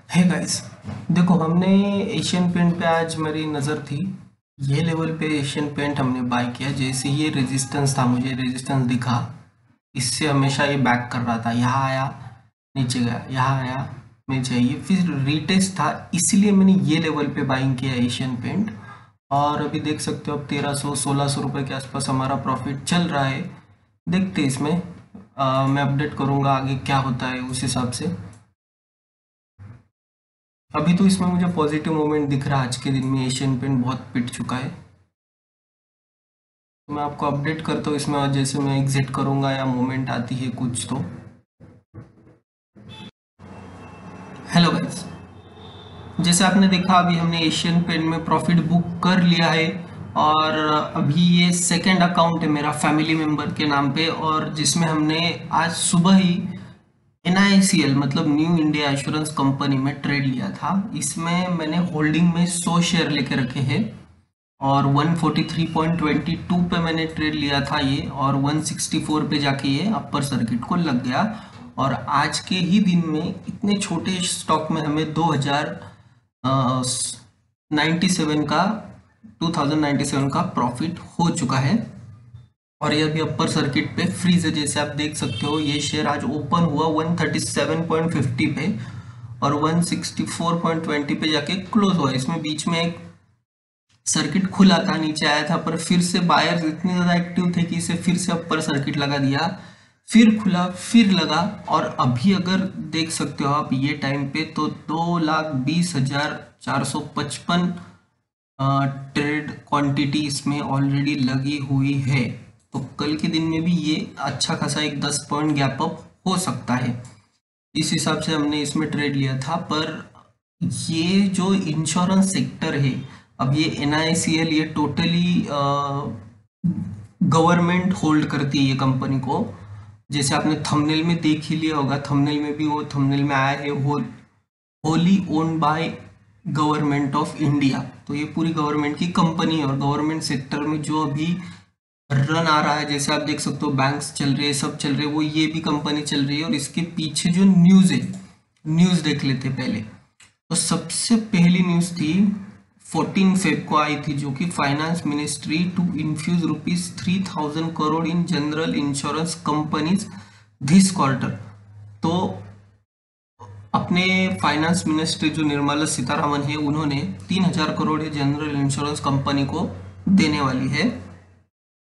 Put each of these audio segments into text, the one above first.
Hey guys, देखो हमने Asian paint पे आज मेरी नज़र थी। ये लेवल पे एशियन पेंट हमने बाय किया। जैसे ये रेजिस्टेंस था, मुझे रेजिस्टेंस दिखा, इससे हमेशा ये बैक कर रहा था। यहाँ आया, नीचे गया, यहाँ आया, नीचे आया। ये फिर रीटेस्ट था, इसलिए मैंने ये लेवल पे बाइंग किया एशियन पेंट। और अभी देख सकते हो अब 1300-1600 रुपये के आसपास हमारा प्रॉफिट चल रहा है। देखते इसमें मैं अपडेट करूँगा आगे क्या होता है उस हिसाब से। अभी तो इसमें मुझे पॉजिटिव मोमेंट दिख रहा है। आज के दिन में एशियन पेंट बहुत पिट चुका है, तो मैं आपको अपडेट करता हूँ इसमें। और जैसे मैं एग्जिट करूँगा या मोमेंट आती है कुछ तो। हेलो गाइस, जैसे आपने देखा अभी हमने एशियन पेंट में प्रॉफिट बुक कर लिया है। और अभी ये सेकंड अकाउंट है मेरा फैमिली मेम्बर के नाम पे, और जिसमें हमने आज सुबह ही NICL मतलब न्यू इंडिया एश्योरेंस कंपनी में ट्रेड लिया था। इसमें मैंने होल्डिंग में 100 शेयर लेके रखे हैं, और 143.22 पे मैंने ट्रेड लिया था ये, और 164 पे जाके ये अपर सर्किट को लग गया। और आज के ही दिन में इतने छोटे स्टॉक में हमें 2097 का 2097 का प्रॉफिट हो चुका है। और ये अभी अपर सर्किट पे फ्रीज है। जैसे आप देख सकते हो ये शेयर आज ओपन हुआ 137.50 पे, और 164.20 पे जाके क्लोज हुआ। इसमें बीच में एक सर्किट खुला था, नीचे आया था, पर फिर से बायर्स इतने ज़्यादा एक्टिव थे कि इसे फिर से अपर सर्किट लगा दिया। फिर खुला, फिर लगा, और अभी अगर देख सकते हो आप ये टाइम पे तो 2,20,455 ट्रेड क्वांटिटी इसमें ऑलरेडी लगी हुई है। तो कल के दिन में भी ये अच्छा खासा एक 10 पॉइंट गैप अप हो सकता है। इस हिसाब से हमने इसमें ट्रेड लिया था। पर ये जो इंश्योरेंस सेक्टर है, अब ये NICL ये टोटली गवर्नमेंट होल्ड करती है ये कंपनी को। जैसे आपने थंबनेल में देख ही लिया होगा, थंबनेल में भी वो थंबनेल में आया है, wholly owned by government of India. तो ये पूरी गवर्नमेंट की कंपनी है, और गवर्नमेंट सेक्टर में जो अभी रन आ रहा है, जैसे आप देख सकते हो बैंक्स चल रहे हैं, सब चल रहे हैं, वो ये भी कंपनी चल रही है। और इसके पीछे जो न्यूज़ है, न्यूज़ देख लेते पहले। तो सबसे पहली न्यूज़ थी 14 फेब को आई थी, जो कि finance ministry to infuse ₹3,000 crore in general insurance companies this quarter. तो अपने फाइनेंस मिनिस्ट्री जो निर्मला सीतारामन है, उन्होंने 3,000 करोड़ जनरल इंश्योरेंस कंपनी को देने वाली है।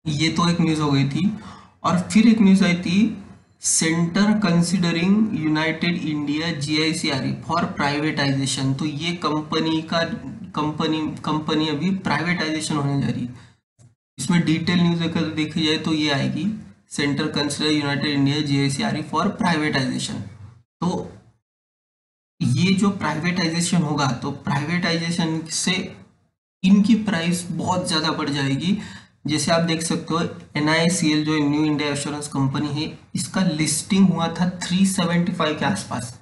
ये तो एक न्यूज़ हो गई थी। और फिर एक न्यूज़ आई थी, centre considering United India GIC-RE for privatisation. तो ये कंपनी अभी प्राइवेटाइजेशन होने जा रही है। इसमें डिटेल न्यूज़ अगर देखी जाए तो ये आएगी, centre consider United India GIC-RE for privatisation. तो ये जो प्राइवेटाइजेशन होगा, तो प्राइवेटाइजेशन से इनकी प्राइस बहुत ज़्यादा बढ़ जाएगी। जैसे आप देख सकते हो NICL जो न्यू इंडिया एश्योरेंस कंपनी है, इसका लिस्टिंग हुआ था 375 के आसपास,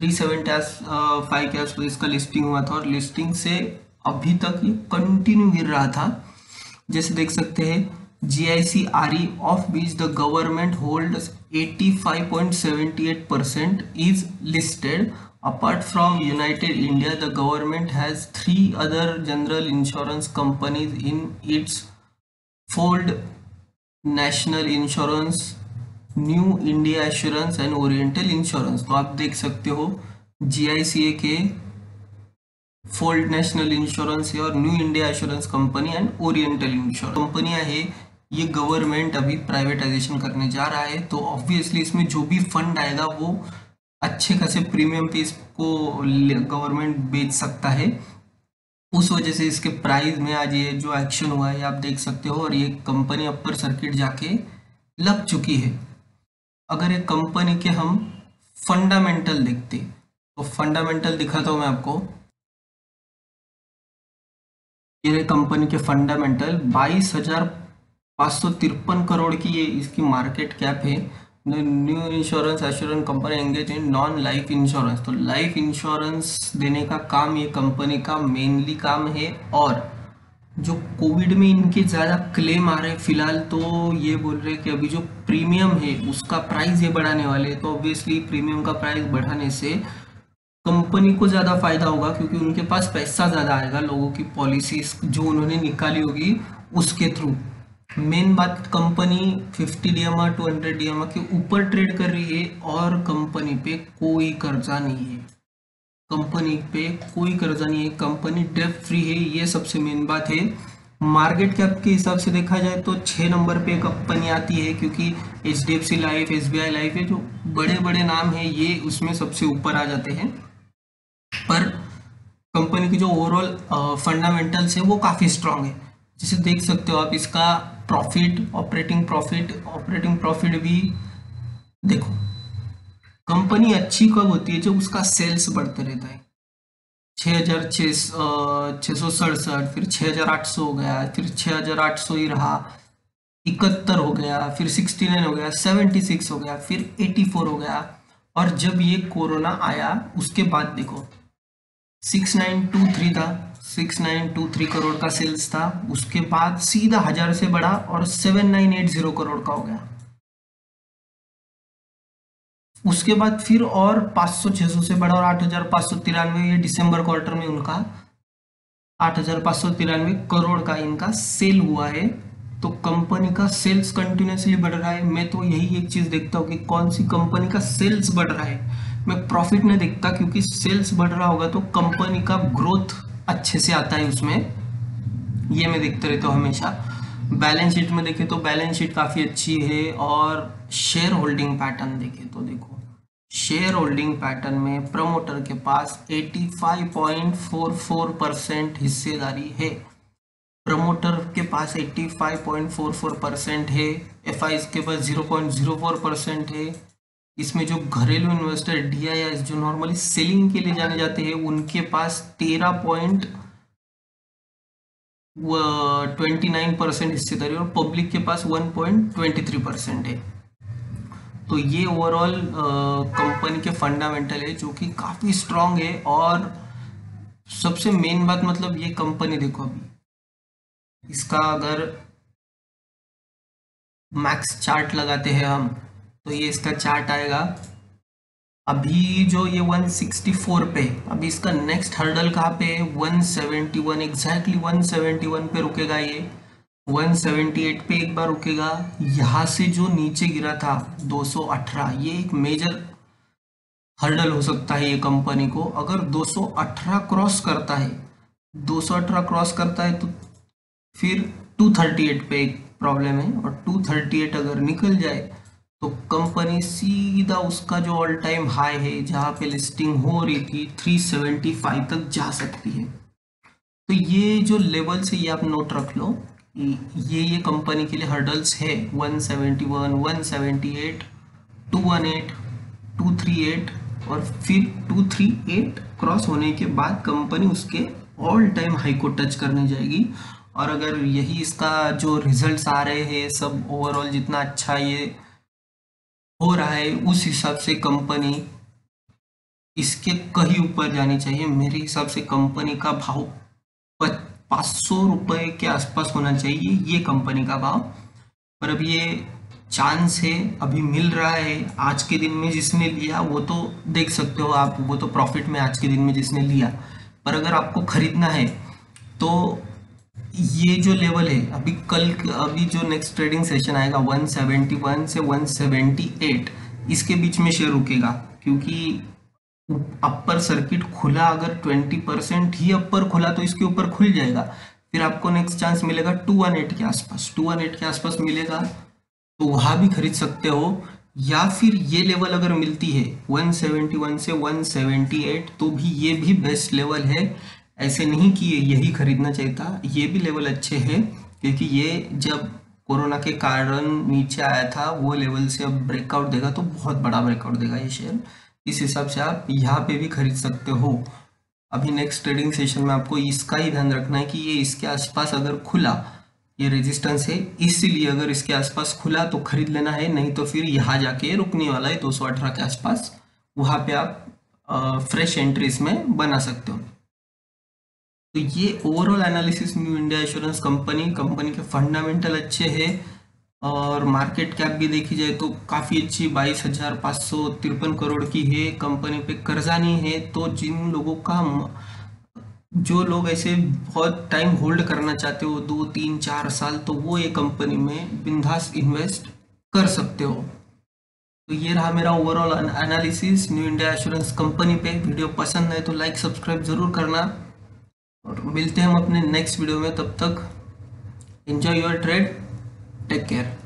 375 के आसपास इसका लिस्टिंग हुआ था। और लिस्टिंग से अभी तक ये कंटिन्यू गिर रहा था। जैसे देख सकते हैं GIC-RE of which the government holds 85.78% is listed. Apart from United India, the government has 3 other general insurance companies in its fold: National Insurance, New India Assurance and Oriental Insurance। तो आप देख सकते हो GICA के fold national insurance है, और new India assurance company and oriental insurance कंपनियां है। ये गवर्नमेंट अभी प्राइवेटाइजेशन करने जा रहा है। तो ऑब्वियसली इसमें जो भी फंड आएगा वो अच्छे खासे प्रीमियम पे इसको गवर्नमेंट बेच सकता है। उस वजह से इसके प्राइस में आज ये जो एक्शन हुआ है आप देख सकते हो, और ये कंपनी अपर सर्किट जाके लग चुकी है। अगर एक कंपनी के हम फंडामेंटल देखते, तो फंडामेंटल दिखाता हूँ मैं आपको। ये कंपनी के फंडामेंटल 22,553 करोड़ की ये इसकी मार्केट कैप है। New insurance assurance company engage in non life insurance. तो लाइफ इंश्योरेंस देने का काम ये कंपनी का मेनली काम है। और जो कोविड में इनके ज़्यादा क्लेम आ रहे हैं फिलहाल, तो ये बोल रहे हैं कि अभी जो प्रीमियम है उसका प्राइस ये बढ़ाने वाले हैं। तो ऑब्वियसली प्रीमियम का प्राइस बढ़ाने से कंपनी को ज़्यादा फायदा होगा क्योंकि उनके पास पैसा ज़्यादा आएगा लोगों की पॉलिसीज जो उन्होंने निकाली होगी उसके थ्रू। मेन बात, कंपनी 50 डीएमआर 200 डीएमआर के ऊपर ट्रेड कर रही है और कंपनी पे कोई कर्जा नहीं है। कंपनी पे कोई कर्जा नहीं है, कंपनी डेट फ्री है, ये सबसे मेन बात है। मार्केट कैप के हिसाब से देखा जाए तो 6 नंबर पे कंपनी आती है क्योंकि HDFC लाइफ, SBI लाइफ है, जो बड़े बड़े नाम है ये उसमें सबसे ऊपर आ जाते हैं। पर कंपनी की जो ओवरऑल फंडामेंटल्स है वो काफ़ी स्ट्रांग है। जैसे देख सकते हो आप इसका प्रॉफिट, ऑपरेटिंग प्रॉफिट भी देखो। कंपनी अच्छी कब होती है? जब उसका सेल्स बढ़ते रहता है। 6,667, फिर 6,800 हो गया, फिर 6,800 ही रहा, 71 हो गया, फिर 69 हो गया, 76 हो गया, फिर 84 हो गया। और जब ये कोरोना आया उसके बाद देखो 6923 था, 6923 करोड़ का सेल्स था, उसके बाद सीधा 1000 से बढ़ा और 7980 करोड़ का हो गया। उसके बाद फिर और 500-600 से बढ़ा और 8,593, ये दिसंबर क्वार्टर में उनका 8,593 करोड़ का इनका सेल हुआ है। तो कंपनी का सेल्स कंटिन्यूसली बढ़ रहा है। मैं तो यही एक चीज देखता हूँ कि कौन सी कंपनी का सेल्स बढ़ रहा है, मैं प्रॉफिट नहीं देखता, क्योंकि सेल्स बढ़ रहा होगा तो कंपनी का ग्रोथ अच्छे से आता है उसमें, ये मैं देखते रहता हूँ हमेशा। बैलेंस शीट में देखें तो बैलेंस शीट काफ़ी अच्छी है, और शेयर होल्डिंग पैटर्न देखें तो देखो शेयर होल्डिंग पैटर्न में प्रमोटर के पास 85.44% हिस्सेदारी है। प्रमोटर के पास 85.44% है। एफआई के पास 0.04% है। इसमें जो घरेलू इन्वेस्टर DIIs जो नॉर्मली सेलिंग के लिए जाने जाते हैं उनके पास 29% हिस्सेदारी, और पब्लिक के पास 1.23% है। तो ये ओवरऑल कंपनी के फंडामेंटल है जो कि काफ़ी स्ट्रांग है। और सबसे मेन बात, मतलब ये कंपनी देखो अभी इसका अगर मैक्स चार्ट लगाते हैं हम तो ये इसका चार्ट आएगा। अभी जो ये 164 पे, अभी इसका नेक्स्ट हर्डल कहाँ पे है? 171, एग्जैक्टली 171 पे रुकेगा ये। 178 पे एक बार रुकेगा। यहाँ से जो नीचे गिरा था 218, ये एक मेजर हर्डल हो सकता है ये कंपनी को। अगर 218 क्रॉस करता है, 218 क्रॉस करता है तो फिर 238 पे एक प्रॉब्लम है, और 238 अगर निकल जाए तो कंपनी सीधा उसका जो ऑल टाइम हाई है जहाँ पे लिस्टिंग हो रही थी 375 तक जा सकती है। तो ये जो लेवल्स है ये आप नोट रख लो, ये कंपनी के लिए हर्डल्स है। 171, 178, 218, 238, और फिर 238 क्रॉस होने के बाद कंपनी उसके ऑल टाइम हाई को टच करने जाएगी। और अगर यही इसका जो रिजल्ट्स आ रहे हैं सब ओवरऑल जितना अच्छा ये हो रहा है उस हिसाब से कंपनी इसके कहीं ऊपर जानी चाहिए। मेरे हिसाब से कंपनी का भाव 500 रुपये के आसपास होना चाहिए, ये कंपनी का भाव। पर अब ये चांस है, अभी मिल रहा है। आज के दिन में जिसने लिया वो तो देख सकते हो आप, वो तो प्रॉफिट में आज के दिन में जिसने लिया। पर अगर आपको खरीदना है तो ये जो लेवल है अभी जो नेक्स्ट ट्रेडिंग सेशन आएगा 171 से 178, इसके बीच में शेयर रुकेगा, क्योंकि अपर सर्किट खुला, अगर 20% ही अपर खुला तो इसके ऊपर खुल जाएगा। फिर आपको नेक्स्ट चांस मिलेगा 218 के आसपास, 218 के आसपास मिलेगा तो वहां भी खरीद सकते हो। या फिर ये लेवल अगर मिलती है 171 से 178 तो भी ये भी बेस्ट लेवल है। ऐसे नहीं कि यही खरीदना चाहिए था, ये भी लेवल अच्छे हैं, क्योंकि ये जब कोरोना के कारण नीचे आया था वो लेवल से अब ब्रेकआउट देगा तो बहुत बड़ा ब्रेकआउट देगा ये शेयर। इस हिसाब से आप यहाँ पे भी खरीद सकते हो। अभी नेक्स्ट ट्रेडिंग सेशन में आपको इसका ही ध्यान रखना है कि ये इसके आसपास अगर खुला, ये रेजिस्टेंस है, इसीलिए अगर इसके आसपास खुला तो खरीद लेना है, नहीं तो फिर यहाँ जाके रुकने वाला है 218 के आसपास, वहाँ पे आप फ्रेश एंट्री इसमें बना सकते हो। तो ये overall analysis new India assurance company के फंडामेंटल अच्छे हैं, और मार्केट कैप भी देखी जाए तो काफ़ी अच्छी 22,553 करोड़ की है। कंपनी पे कर्जा नहीं है, तो जिन लोगों का जो लोग ऐसे बहुत टाइम होल्ड करना चाहते हो 2 3 4 साल, तो वो ये कंपनी में बिंदास इन्वेस्ट कर सकते हो। तो ये रहा मेरा overall analysis new India assurance company पे। वीडियो पसंद है तो लाइक सब्सक्राइब जरूर करना, और मिलते हैं हम अपने नेक्स्ट वीडियो में। तब तक enjoy your trade, take care.